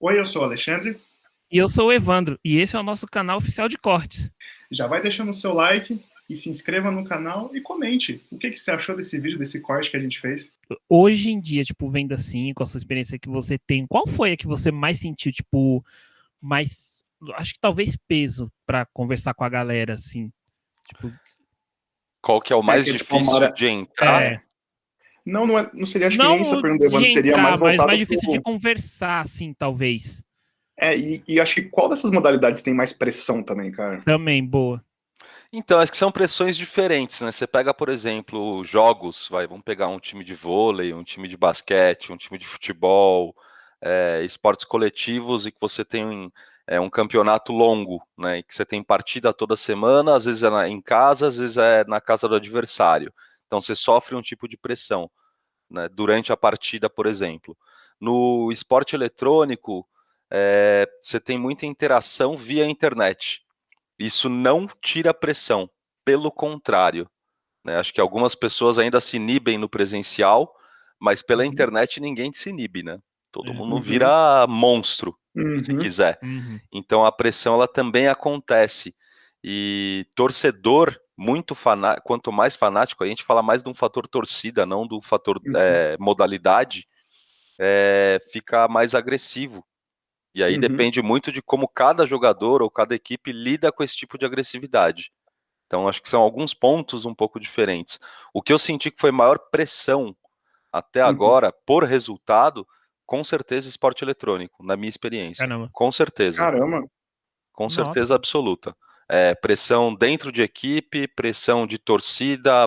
Oi, eu sou o Alexandre. E eu sou o Evandro, e esse é o nosso canal oficial de cortes. Já vai deixando o seu like e se inscreva no canal e comente o que você achou desse vídeo, desse corte que a gente fez. Hoje em dia, tipo, vendo assim, com a sua experiência que você tem, qual foi a que você mais sentiu, tipo, mais, acho que talvez peso pra conversar com a galera, assim? Tipo, Qual que é o mais que é tipo uma difícil hora... de entrar? é, Não seria, acho que nem essa não pergunta, Evandro, de seria entrar, mais mas mais voltado difícil de pro... conversar, assim, talvez. E acho que qual dessas modalidades tem mais pressão também, cara? Também, boa. Então, acho que são pressões diferentes, né? Você pega, por exemplo, jogos, vamos pegar um time de vôlei, um time de basquete, um time de futebol, esportes coletivos e que você tem um campeonato longo, né? E que você tem partida toda semana, às vezes em casa, às vezes é na casa do adversário. Então, você sofre um tipo de pressão, né, durante a partida, por exemplo. No esporte eletrônico, você tem muita interação via internet. Isso não tira a pressão, pelo contrário, né? Acho que algumas pessoas ainda se inibem no presencial, mas pela Uhum. internet ninguém se inibe, né? Todo mundo Uhum. vira monstro, se Uhum. quiser. Uhum. Então a pressão ela também acontece. E torcedor, quanto mais fanático, a gente fala mais de um fator torcida, não do fator Uhum. modalidade, fica mais agressivo. E aí Uhum. depende muito de como cada jogador ou cada equipe lida com esse tipo de agressividade. Então, acho que são alguns pontos um pouco diferentes. O que eu senti que foi maior pressão até Uhum. agora, por resultado, com certeza esporte eletrônico, na minha experiência. Caramba. Com certeza. Caramba. Com certeza Nossa. absoluta. Pressão dentro de equipe, pressão de torcida,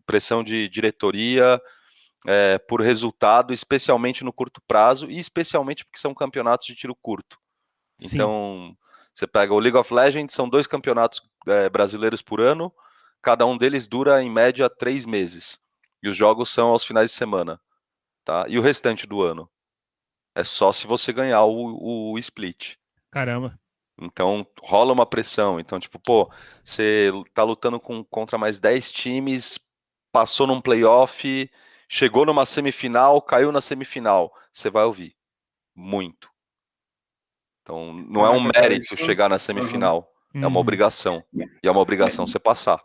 pressão de diretoria, por resultado, especialmente no curto prazo, e especialmente porque são campeonatos de tiro curto. Sim. Então, você pega o League of Legends, são 2 campeonatos brasileiros por ano, cada um deles dura em média 3 meses. E os jogos são aos finais de semana. Tá? E o restante do ano? É só se você ganhar o split. Caramba. Então, rola uma pressão. Então, tipo, pô, você tá lutando contra mais 10 times, passou num playoff, chegou numa semifinal, caiu na semifinal. Você vai ouvir. Muito. Então, não é um Caraca, cara, mérito isso... chegar na Uhum. semifinal, é uma Uhum. obrigação. E é uma obrigação você passar.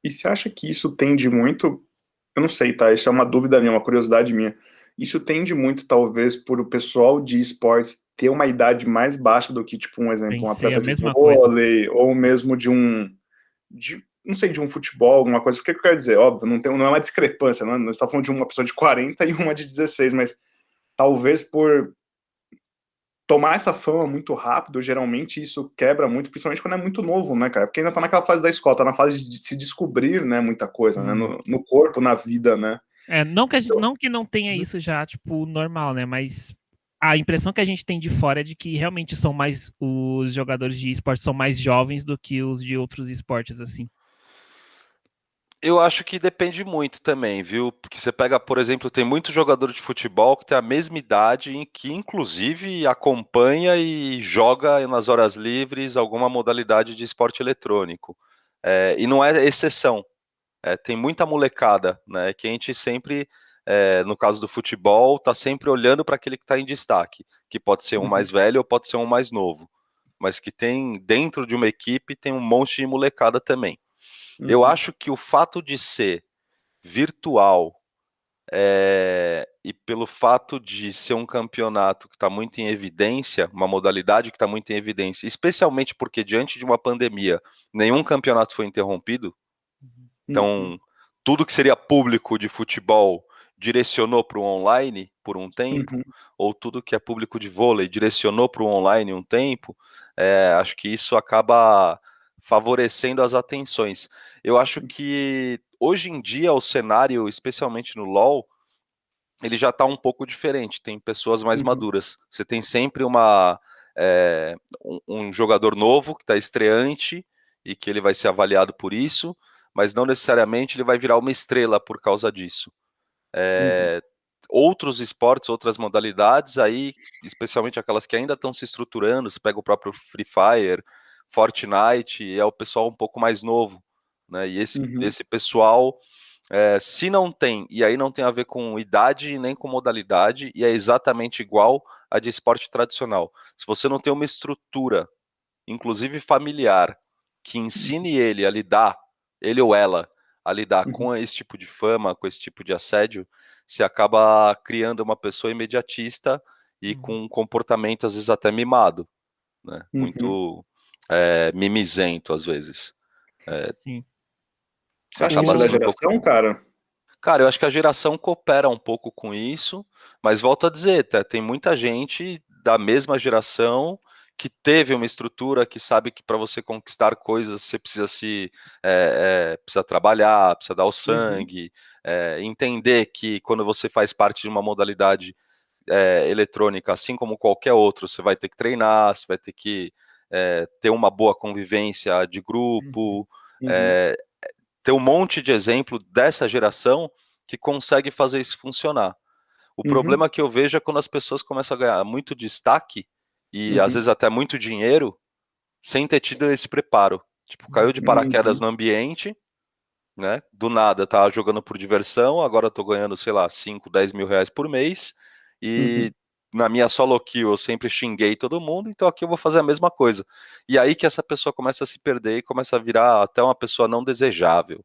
E você acha que isso tende muito... Eu não sei, tá? Isso é uma dúvida minha, uma curiosidade minha. Isso tende muito, talvez, por o pessoal de esportes ter uma idade mais baixa do que, tipo, um exemplo, um Pensei a atleta de mesma coisa. vôlei, ou mesmo não sei, de um futebol, alguma coisa. O que eu quero dizer? Óbvio, não é uma discrepância, não é? Nós estamos falando de uma pessoa de 40 e uma de 16, mas talvez por tomar essa fama muito rápido, geralmente isso quebra muito, principalmente quando é muito novo, né, cara? Porque ainda tá naquela fase da escola, tá na fase de se descobrir, né, muita coisa, né, Uhum. no corpo, na vida, né? Não que, não que não tenha isso já, tipo, normal, né? Mas a impressão que a gente tem de fora é de que realmente são mais, os jogadores de esportes são mais jovens do que os de outros esportes, assim. Eu acho que depende muito também, viu? Porque você pega, por exemplo, tem muito jogador de futebol que tem a mesma idade em que, inclusive, acompanha e joga nas horas livres alguma modalidade de esporte eletrônico. E não é exceção. Tem muita molecada, né? Que a gente sempre, no caso do futebol, tá sempre olhando para aquele que está em destaque, que pode ser um Uhum, mais velho ou pode ser um mais novo, mas que tem dentro de uma equipe tem um monte de molecada também. Eu uhum, acho que o fato de ser virtual e pelo fato de ser um campeonato que está muito em evidência, uma modalidade que está muito em evidência, especialmente porque diante de uma pandemia, nenhum campeonato foi interrompido, uhum, então tudo que seria público de futebol direcionou para o online por um tempo, uhum, ou tudo que é público de vôlei direcionou para o online um tempo, acho que isso acaba favorecendo as atenções. Eu acho que hoje em dia o cenário, especialmente no LoL, ele já está um pouco diferente. Tem pessoas mais uhum, maduras. Você tem sempre um jogador novo que está estreante e que ele vai ser avaliado por isso, mas não necessariamente ele vai virar uma estrela por causa disso. uhum, Outros esportes, outras modalidades, aí, especialmente aquelas que ainda estão se estruturando, você pega o próprio Free Fire, Fortnite, é o pessoal um pouco mais novo, né? E uhum, esse pessoal, se não tem, e aí não tem a ver com idade nem com modalidade, e é exatamente igual a de esporte tradicional. Se você não tem uma estrutura, inclusive familiar, que ensine ele a lidar, ele ou ela, a lidar com esse tipo de fama, com esse tipo de assédio, você acaba criando uma pessoa imediatista e com um comportamento, às vezes, até mimado, né? Muito mimizento, às vezes. Sim. Você acha Acaba isso da sendo um pouco... geração, cara? Cara, eu acho que a geração coopera um pouco com isso, mas volto a dizer, tem muita gente da mesma geração que teve uma estrutura, que sabe que para você conquistar coisas você precisa precisa trabalhar, precisa dar o sangue, entender que quando você faz parte de uma modalidade eletrônica, assim como qualquer outro, você vai ter que treinar, você vai ter que ter uma boa convivência de grupo, ter um monte de exemplo dessa geração que consegue fazer isso funcionar. O problema que eu vejo é quando as pessoas começam a ganhar muito destaque e às vezes até muito dinheiro sem ter tido esse preparo. Tipo, caiu de paraquedas no ambiente, né? Do nada, tá jogando por diversão, agora eu tô ganhando, sei lá, 5, 10 mil reais por mês e na minha solo kill eu sempre xinguei todo mundo, então aqui eu vou fazer a mesma coisa. E aí que essa pessoa começa a se perder e começa a virar até uma pessoa não desejável.